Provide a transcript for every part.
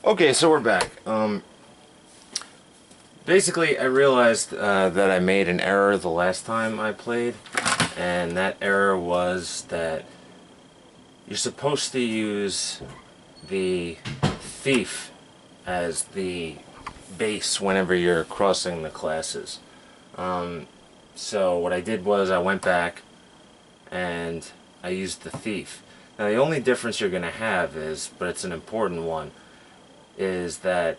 Okay, so we're back. Basically, I realized that I made an error the last time I played, and that error was that you're supposed to use the thief as the base whenever you're crossing the classes. So what I did was I went back and I used the thief. Now the only difference you're going to have is, but it's an important one, is that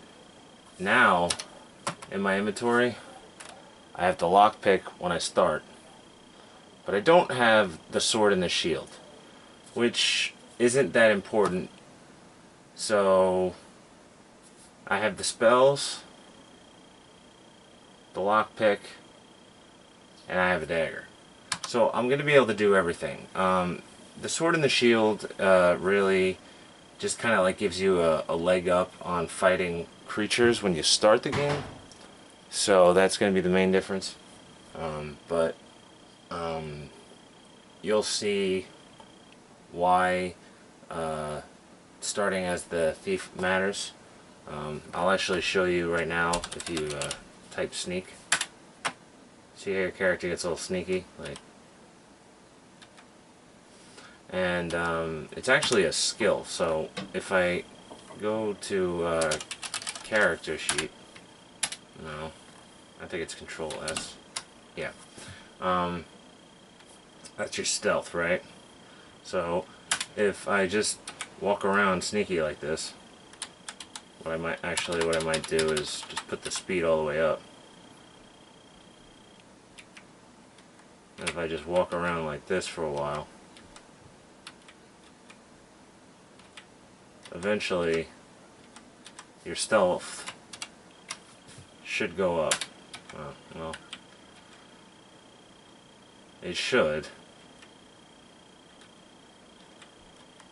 now in my inventory I have the lockpick when I start, but I don't have the sword and the shield, which isn't that important. So I have the spells, the lockpick, and I have a dagger. So I'm going to be able to do everything. The sword and the shield really just kind of like gives you a leg up on fighting creatures when you start the game. So that's going to be the main difference. But you'll see why starting as the thief matters. I'll actually show you right now if you type sneak. See how your character gets a little sneaky, like, and it's actually a skill. So if I go to character sheet, no, I think it's Control S. Yeah, that's your stealth, right? So if I just walk around sneaky like this, what I might do is just put the speed all the way up. And if I just walk around like this for a while, eventually your stealth should go up. Well, it should.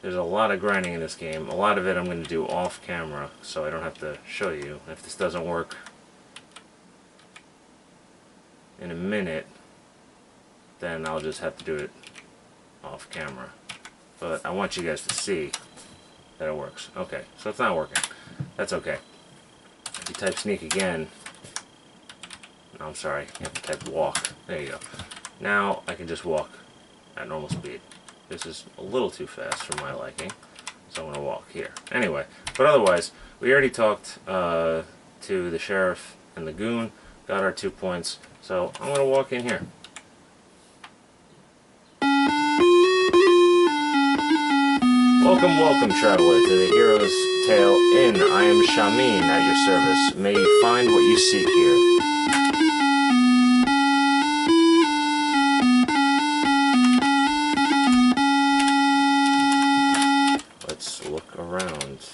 There's a lot of grinding in this game. A lot of it I'm going to do off camera, so I don't have to show you. If this doesn't work in a minute, then I'll just have to do it off camera. But I want you guys to see that it works. Okay, so it's not working. That's okay. If you type sneak again, no, I'm sorry, you have to type walk. There you go. Now I can just walk at normal speed. This is a little too fast for my liking, so I'm going to walk here. Anyway, but otherwise, we already talked to the sheriff and the goon, got our 2 points, so I'm going to walk in here. Welcome, welcome, traveler, to the Hero's Tale Inn. I am Shamin at your service. May you find what you seek here. Let's look around.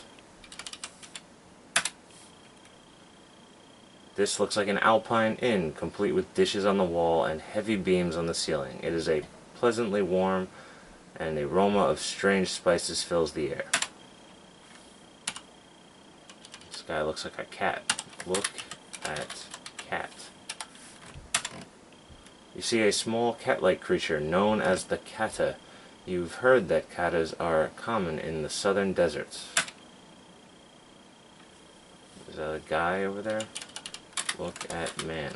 This looks like an Alpine Inn, complete with dishes on the wall and heavy beams on the ceiling. It is a pleasantly warm, and the aroma of strange spices fills the air. This guy looks like a cat. Look at cat. You see a small cat-like creature known as the kata. You've heard that katas are common in the southern deserts. Is that a guy over there? Look at man.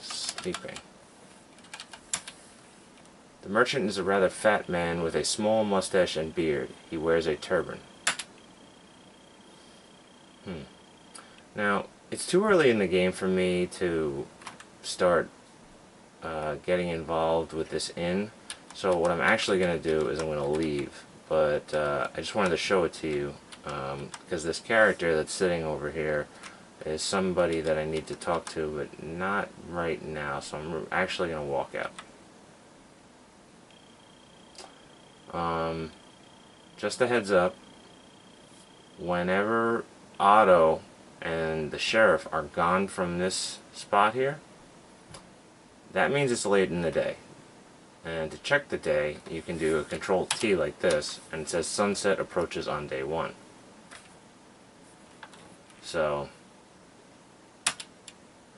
Sleeping. The merchant is a rather fat man with a small mustache and beard. He wears a turban. Now, it's too early in the game for me to start getting involved with this inn. So what I'm actually going to do is I'm going to leave. But I just wanted to show it to you because this character that's sitting over here is somebody that I need to talk to, but not right now. So I'm actually going to walk out. Just a heads up, whenever Otto and the sheriff are gone from this spot here, that means it's late in the day. And to check the day, you can do a Control T like this, and it says sunset approaches on day 1. So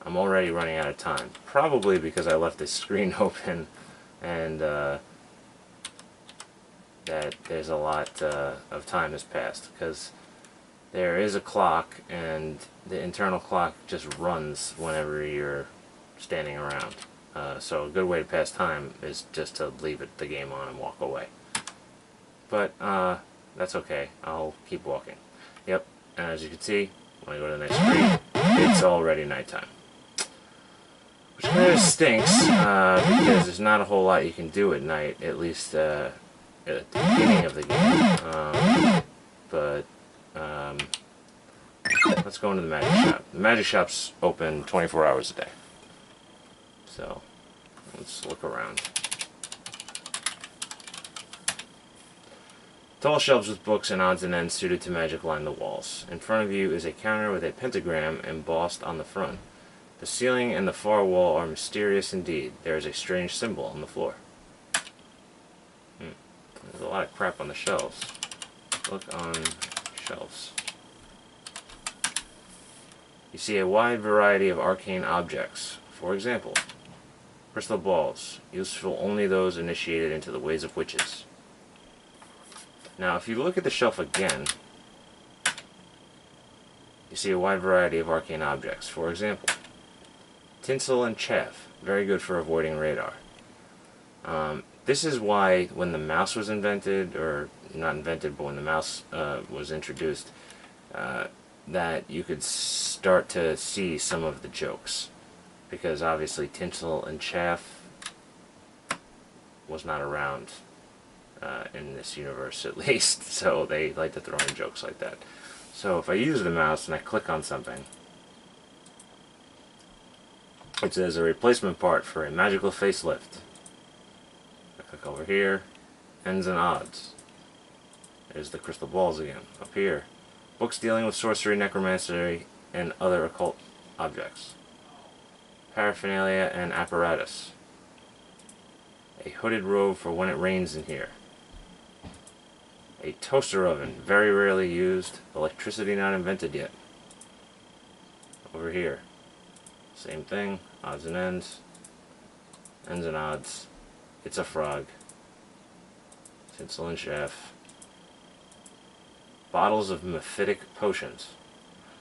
I'm already running out of time, probably because I left this screen open and that there's a lot of time has passed, because there is a clock, and the internal clock just runs whenever you're standing around. So a good way to pass time is just to leave the game on and walk away. But that's okay. I'll keep walking. Yep, and as you can see, when I go to the next screen, it's already nighttime. Which kind of stinks, because there's not a whole lot you can do at night, at least at the beginning of the game. Let's go into the magic shop. The magic shop's open 24 hours a day. So, let's look around. Tall shelves with books and odds and ends suited to magic line the walls. In front of you is a counter with a pentagram embossed on the front. The ceiling and the far wall are mysterious indeed. There is a strange symbol on the floor. There's a lot of crap on the shelves. Look on shelves. You see a wide variety of arcane objects. For example, crystal balls, useful only those initiated into the ways of witches. Now, if you look at the shelf again, you see a wide variety of arcane objects. For example, tinsel and chaff, very good for avoiding radar. This is why when the mouse was invented, or not invented, but when the mouse was introduced, that you could start to see some of the jokes. Because obviously tinsel and chaff was not around in this universe, at least, so they like to throw in jokes like that. So if I use the mouse and I click on something, it says a replacement part for a magical facelift. I click over here, ends and odds. There's the crystal balls again. Up here, books dealing with sorcery, necromancy, and other occult objects. Paraphernalia and apparatus. A hooded robe for when it rains in here. A toaster oven, very rarely used. Electricity not invented yet. Over here, same thing, odds and ends and odds. It's a frog. Tinsel and chaff. Bottles of mephitic potions.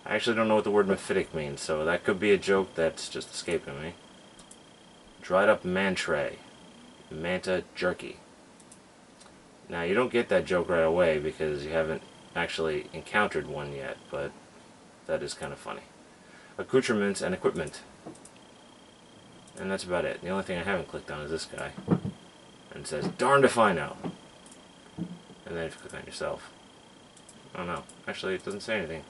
I actually don't know what the word mephitic means, so that could be a joke that's just escaping me. Dried up mantray. Manta jerky. Now, you don't get that joke right away because you haven't actually encountered one yet, but that is kind of funny. Accoutrements and equipment. And that's about it. The only thing I haven't clicked on is this guy. And it says, darned if I know. And then if you click on yourself. Oh no, actually it doesn't say anything.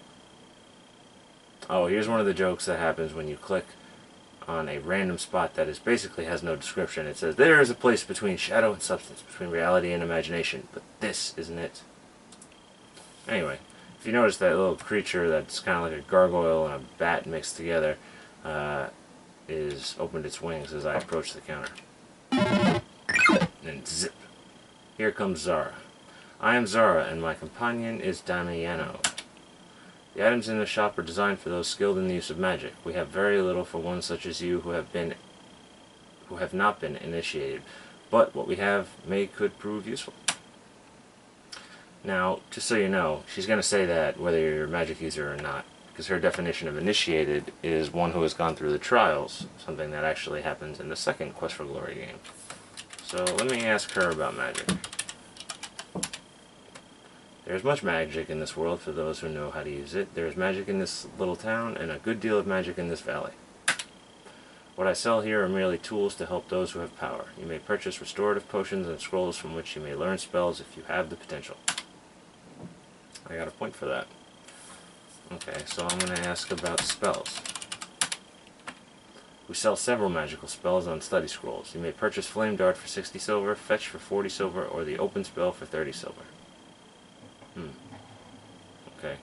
Oh, here's one of the jokes that happens when you click on a random spot that is basically has no description. It says, there is a place between shadow and substance, between reality and imagination, but this isn't it. Anyway, if you notice that little creature that's kind of like a gargoyle and a bat mixed together, is opened its wings as I approach the counter. And zip. Here comes Zara. I am Zara, and my companion is Damiano. The items in the shop are designed for those skilled in the use of magic. We have very little for one such as you who have not been initiated, but what we have could prove useful. Now, just so you know, she's going to say that whether you're a magic user or not, because her definition of initiated is one who has gone through the trials, something that actually happens in the second Quest for Glory game. So let me ask her about magic. There's much magic in this world for those who know how to use it. There is magic in this little town, and a good deal of magic in this valley. What I sell here are merely tools to help those who have power. You may purchase restorative potions and scrolls from which you may learn spells if you have the potential. I got a point for that. Okay, so I'm going to ask about spells. We sell several magical spells on study scrolls. You may purchase Flame Dart for 60 silver, Fetch for 40 silver, or the Open Spell for 30 silver. Okay.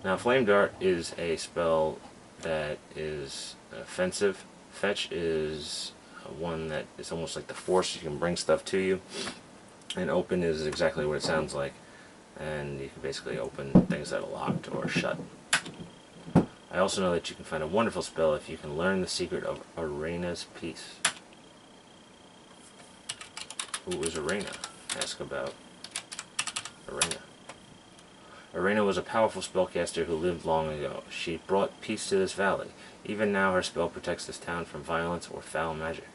Now, Flame Dart is a spell that is offensive. Fetch is one that is almost like the Force. You can bring stuff to you. And Open is exactly what it sounds like. And you can basically open things that are locked or shut. I also know that you can find a wonderful spell if you can learn the secret of Arena's Peace. Who is Arena? Ask about Arena. Arena was a powerful spellcaster who lived long ago. She brought peace to this valley. Even now her spell protects this town from violence or foul magic.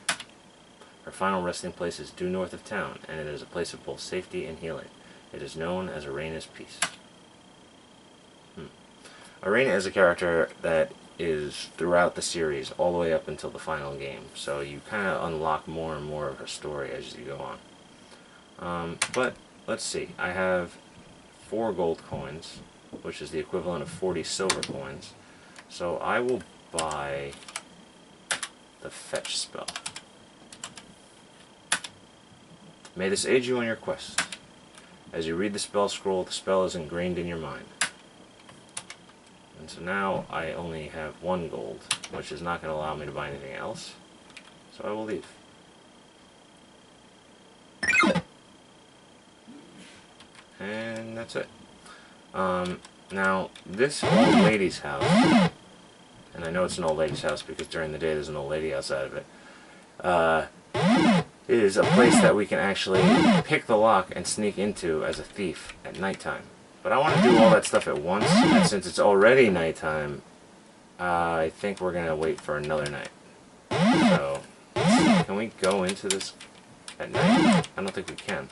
Her final resting place is due north of town, and it is a place of both safety and healing. It is known as Arena's Peace. Arena is a character that is throughout the series, all the way up until the final game, so you kind of unlock more and more of her story as you go on. But let's see, I have 4 gold coins, which is the equivalent of 40 silver coins, so I will buy the fetch spell. May this aid you on your quest. As you read the spell scroll, the spell is ingrained in your mind. And so now I only have 1 gold, which is not going to allow me to buy anything else, so I will leave. And that's it. Now, this old lady's house, and I know it's an old lady's house because during the day there's an old lady outside of it, is a place that we can actually pick the lock and sneak into as a thief at nighttime. But I want to do all that stuff at once, and since it's already nighttime, I think we're going to wait for another night. So, can we go into this at night? I don't think we can.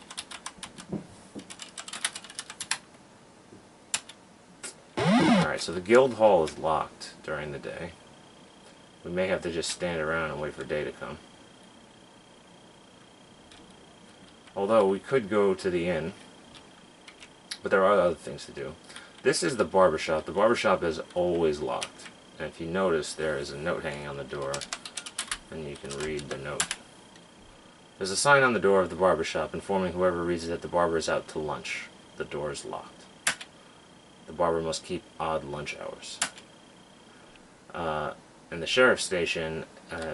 Alright, so the guild hall is locked during the day. We may have to just stand around and wait for day to come. Although, we could go to the inn. But there are other things to do. This is the barber shop. The barber shop is always locked. And if you notice, there is a note hanging on the door. And you can read the note. There's a sign on the door of the barber shop informing whoever reads it that the barber is out to lunch. The door is locked. The barber must keep odd lunch hours. And the sheriff's station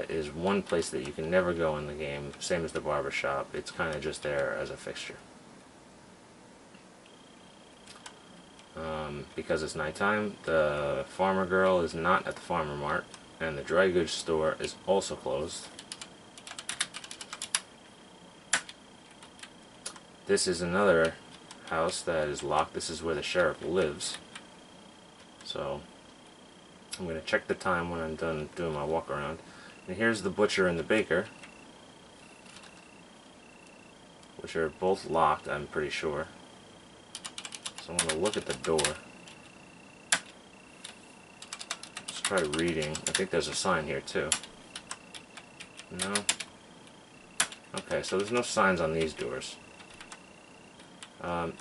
is one place that you can never go in the game, same as the barber shop. It's kind of just there as a fixture. Because it's nighttime, the farmer girl is not at the farmer mart, and the dry goods store is also closed. This is another house that is locked. This is where the sheriff lives. So, I'm going to check the time when I'm done doing my walk around. And here's the butcher and the baker, which are both locked, I'm pretty sure. So I'm going to look at the door. Let's try reading. I think there's a sign here too. No? Okay, so there's no signs on these doors.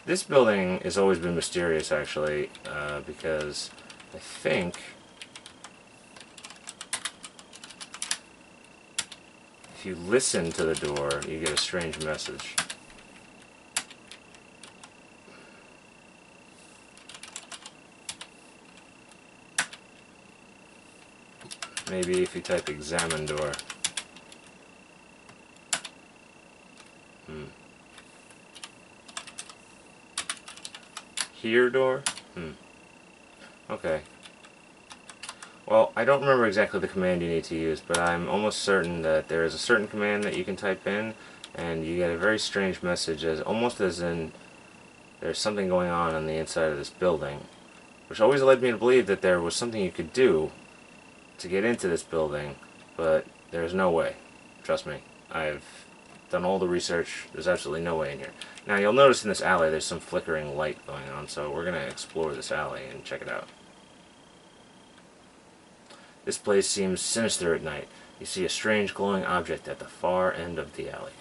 This building has always been mysterious, actually, because I think if you listen to the door, you get a strange message. Maybe if you type examine door. Here door? Okay. Well, I don't remember exactly the command you need to use, but I'm almost certain that there is a certain command that you can type in, and you get a very strange message, almost as in there's something going on the inside of this building, which always led me to believe that there was something you could do to get into this building, but there's no way. Trust me. I've done all the research. There's absolutely no way in here. Now you'll notice in this alley there's some flickering light going on, so we're going to explore this alley and check it out. This place seems sinister at night. You see a strange glowing object at the far end of the alley.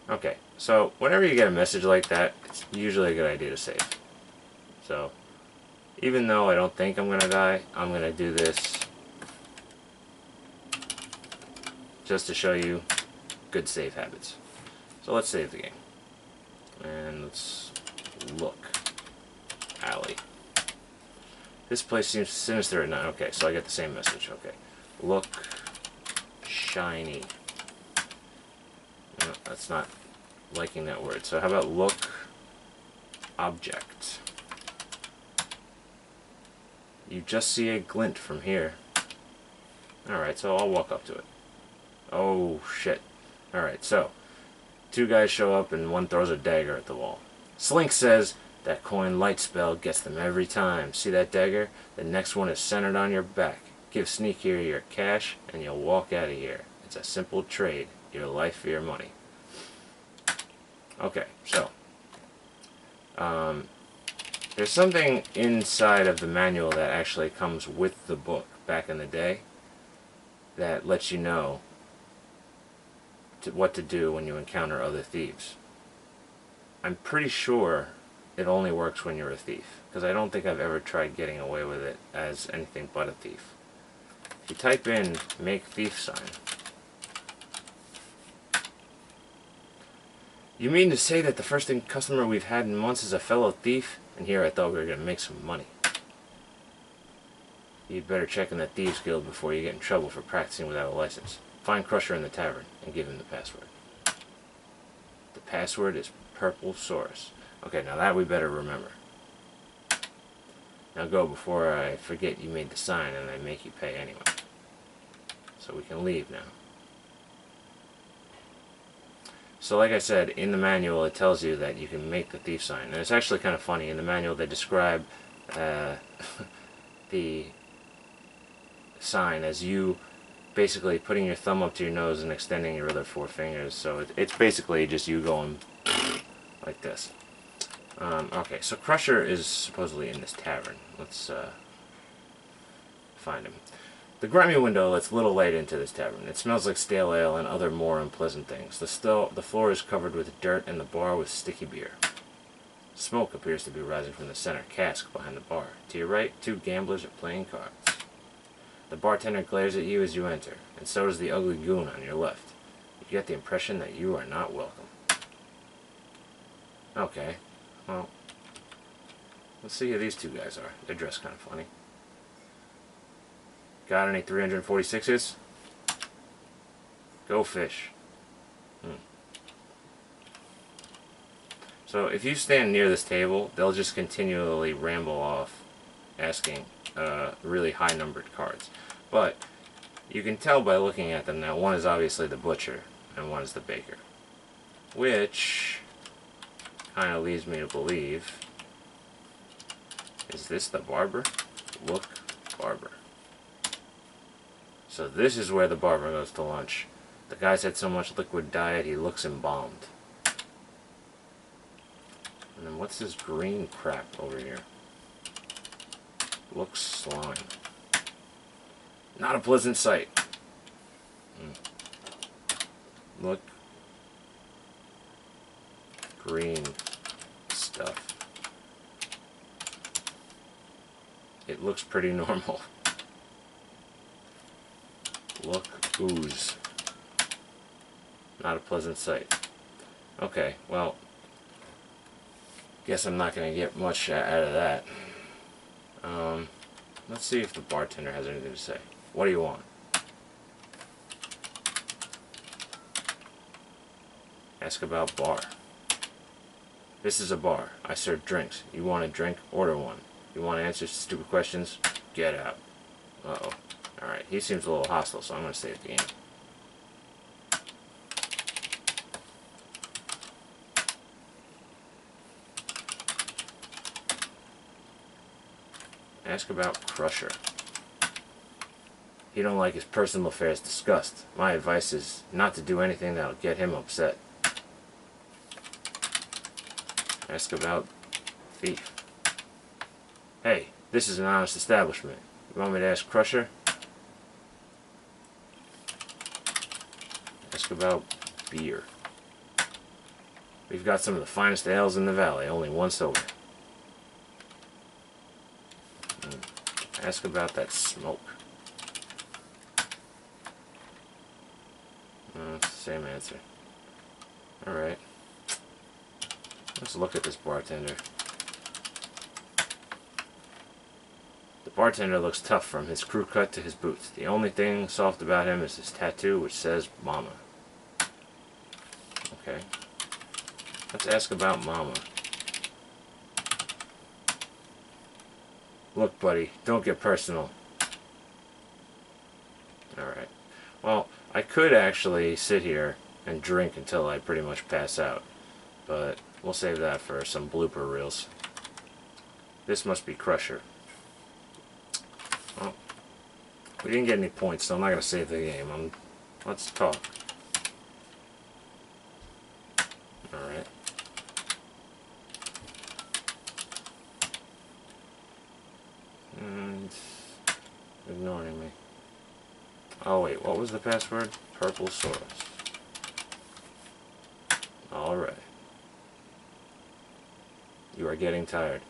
Okay, so whenever you get a message like that, it's usually a good idea to save. So, even though I don't think I'm going to die, I'm going to do this just to show you good save habits. So let's save the game. And let's look. Alley. This place seems sinister at night. Okay, so I get the same message. Okay. Look shiny. No, that's not liking that word. So how about look object? You just see a glint from here. Alright, so I'll walk up to it. Oh, shit. Alright, so, two guys show up and one throws a dagger at the wall. Slink says, that coin light spell gets them every time. See that dagger? The next one is centered on your back. Give Sneak here your cash and you'll walk out of here. It's a simple trade. Your life for your money. Okay, so, there's something inside of the manual that actually comes with the book back in the day that lets you know what to do when you encounter other thieves. I'm pretty sure it only works when you're a thief, because I don't think I've ever tried getting away with it as anything but a thief. If you type in make thief sign, you mean to say that the first customer we've had in months is a fellow thief? And here I thought we were going to make some money. You'd better check in the Thieves Guild before you get in trouble for practicing without a license. Find Crusher in the tavern and give him the password. The password is Purple Saurus. Okay, now that we better remember. Now go before I forget you made the sign and I make you pay anyway. So we can leave now. So like I said, in the manual it tells you that you can make the thief sign. And it's actually kind of funny. In the manual they describe the sign as you basically putting your thumb up to your nose and extending your other four fingers. So it's basically just you going like this. Okay, so Crusher is supposedly in this tavern. Let's find him. The grimy window lets little light into this tavern. It smells like stale ale and other more unpleasant things. The floor is covered with dirt and the bar with sticky beer. Smoke appears to be rising from the center cask behind the bar. To your right, two gamblers are playing cards. The bartender glares at you as you enter, and so does the ugly goon on your left. You get the impression that you are not welcome. Okay, well, let's see who these two guys are. They're dressed kind of funny. Got any 346s? Go fish. So if you stand near this table, they'll just continually ramble off asking really high numbered cards. But you can tell by looking at them that one is obviously the butcher and one is the baker. Which kind of leads me to believe, is this the barber? Look, barber. So this is where the barber goes to lunch. The guy's had so much liquid diet he looks embalmed. And then what's this green crap over here? Looks slime. Not a pleasant sight. Look. Green stuff. It looks pretty normal. Look, ooze. Not a pleasant sight. Okay, well, guess I'm not going to get much out of that. Let's see if the bartender has anything to say. What do you want? Ask about bar. This is a bar. I serve drinks. You want a drink? Order one. You want to answer stupid questions? Get out. Uh-oh. Alright, he seems a little hostile, so I'm going to stay at the game. Ask about Crusher. He don't like his personal affairs discussed. My advice is not to do anything that'll get him upset. Ask about Thief. Hey, this is an honest establishment. You want me to ask Crusher? Ask about beer. We've got some of the finest ales in the valley, only one sober. Ask about that smoke. It's the same answer. Alright. Let's look at this bartender. The bartender looks tough from his crew cut to his boots. The only thing soft about him is his tattoo which says Mama. Okay. Let's ask about Mama. Look, buddy, don't get personal. Alright. Well, I could actually sit here and drink until I pretty much pass out. But we'll save that for some blooper reels. This must be Crusher. Well, we didn't get any points, so I'm not going to save the game. Let's talk. Alright. And ignoring me. Oh wait, what was the password? Purple Soros. Alright. You are getting tired.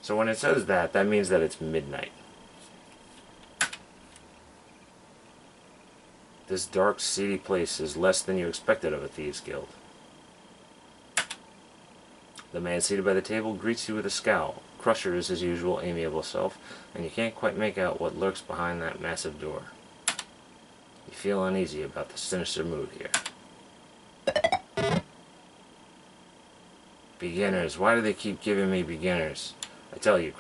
So when it says that, that means that it's midnight. This dark, seedy place is less than you expected of a thieves' guild. The man seated by the table greets you with a scowl. Crusher is his usual amiable self, and you can't quite make out what lurks behind that massive door. You feel uneasy about the sinister mood here. Beginners. Why do they keep giving me beginners? I tell you,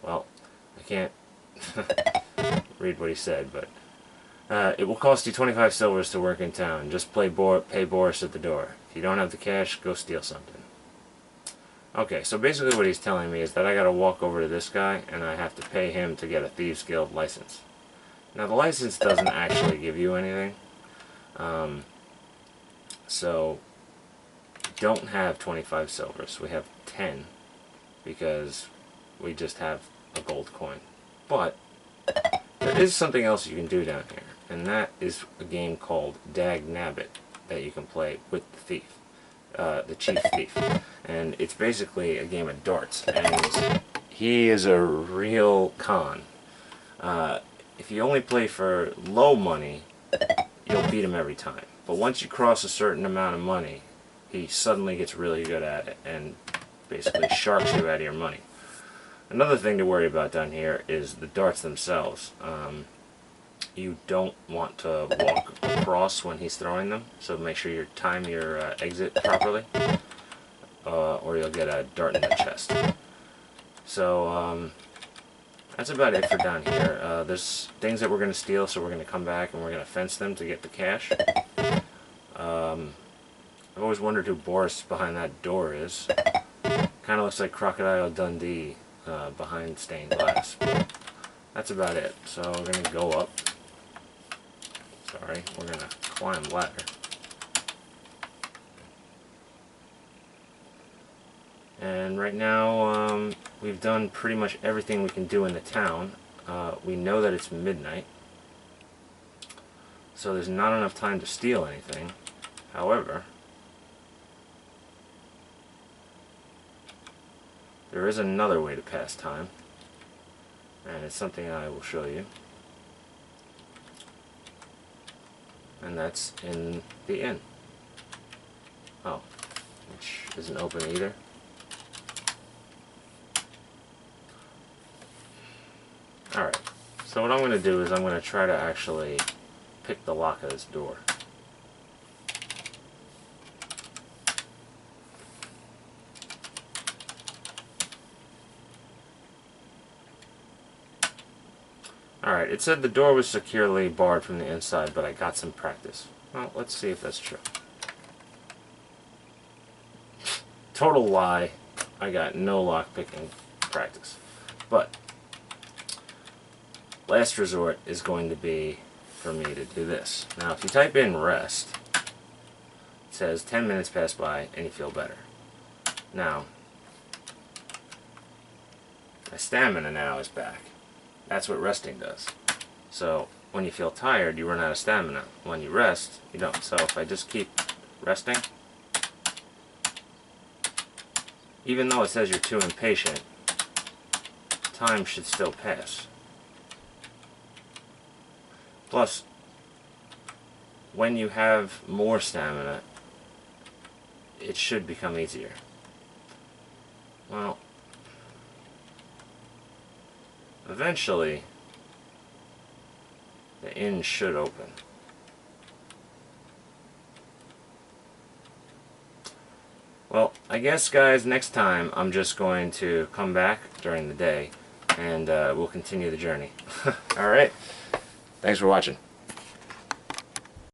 well, I can't read what he said, but it will cost you 25 silvers to work in town. Just pay Boris at the door. If you don't have the cash, go steal something. Okay, so basically what he's telling me is that I gotta walk over to this guy and I have to pay him to get a Thieves Guild license. Now the license doesn't actually give you anything, so we don't have 25 silvers. We have 10 because we just have a gold coin. But there is something else you can do down here, and that is a game called Dag Nabbit that you can play with the thief, the chief thief. And it's basically a game of darts, and he is a real con. If you only play for low money, you'll beat him every time. But once you cross a certain amount of money, he suddenly gets really good at it and basically sharks you out of your money. Another thing to worry about down here is the darts themselves. You don't want to walk across when he's throwing them, so make sure you time your exit properly, or you'll get a dart in the chest. So that's about it for down here. There's things that we're going to steal, so we're going to come back and we're going to fence them to get the cash. I've always wondered who Boris behind that door is. Kind of looks like Crocodile Dundee behind stained glass. But that's about it. So we're going to go up. Sorry, we're going to climb ladder. And right now we've done pretty much everything we can do in the town. We know that it's midnight, so there's not enough time to steal anything. However, there is another way to pass time, and it's something I will show you. And that's in the inn. Oh, which isn't open either. Alright, so what I'm going to do is I'm going to try to actually pick the lock of this door. Alright, it said the door was securely barred from the inside, but I got some practice. Well, let's see if that's true. Total lie. I got no lockpicking practice. But last resort is going to be for me to do this. Now, if you type in rest, it says 10 minutes pass by and you feel better. Now, my stamina now is back. That's what resting does. So when you feel tired, you run out of stamina. When you rest, you don't. So if I just keep resting, even though it says you're too impatient, time should still pass. Plus, when you have more stamina, it should become easier. Well, eventually, the inn should open. Well, I guess, guys, next time I'm just going to come back during the day and we'll continue the journey. Alright? Thanks for watching.